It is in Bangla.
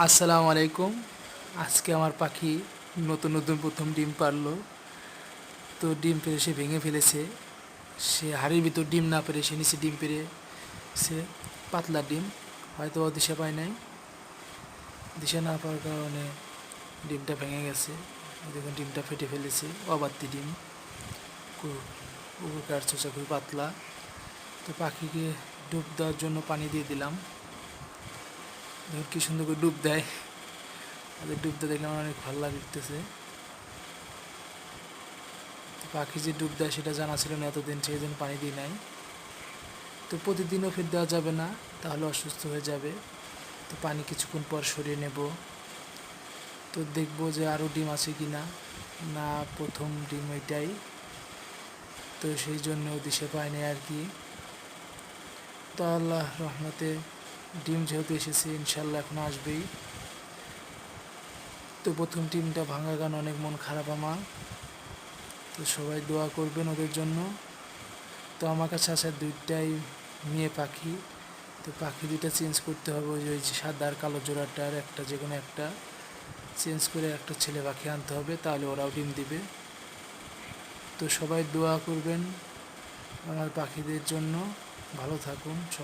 আসসালামু আলাইকুম। আজকে আমার পাখি নতুন নতুন প্রথম ডিম পারলো। তো ডিম পেড়ে সে ভেঙে ফেলেছে। সে হাড়ির ভিতর ডিম না পেরে সে নিচে ডিম পেড়ে সে পাতলা ডিম, হয়তো ও দিশা পায় নাই। দিশা না পাওয়ার কারণে ডিমটা ভেঙে গেছে। এই দেখুন ডিমটা ফেটে ফেলেছে, অবাত্তি ডিম। উপরকার চোচা খুবই পাতলা। তো পাখিকে ডুব দেওয়ার জন্য পানি দিয়ে দিলাম। দেখুন কি সুন্দর করে ডুব দেয়। ওদের ডুবতে দেখলে আমার অনেক ভালো লাগতেছে। পাখি যে ডুব দেয় সেটা জানা ছিল না এতদিন, সেই জন্য পানি দিই নাই। তো প্রতিদিনও ফির দেওয়া যাবে না, তাহলে অসুস্থ হয়ে যাবে। তো পানি কিছুক্ষণ পর সরিয়ে নেব। তো দেখব যে আরও ডিম আছে কি না। না, প্রথম ডিম এটাই। তো সেই জন্য দিশে পায়নি আর কি। তো আল্লাহ রহমতে ডিম যেহেতু এসেছে, ইনশাল্লাহ এখন আসবেই। তো প্রথম ডিমটা ভাঙার কারণে অনেক মন খারাপ আমার। তো সবাই দোয়া করবেন ওদের জন্য। তো আমার কাছে আছে দুইটাই মেয়ে পাখি। তো পাখি দুইটা চেঞ্জ করতে হবে, ওই যে সাদা আর কালো জোড়াটার একটা যে কোনো একটা চেঞ্জ করে একটা ছেলে পাখি আনতে হবে, তাহলে ওরাও ডিম দিবে। তো সবাই দোয়া করবেন আমার পাখিদের জন্য। ভালো থাকুন সবাই।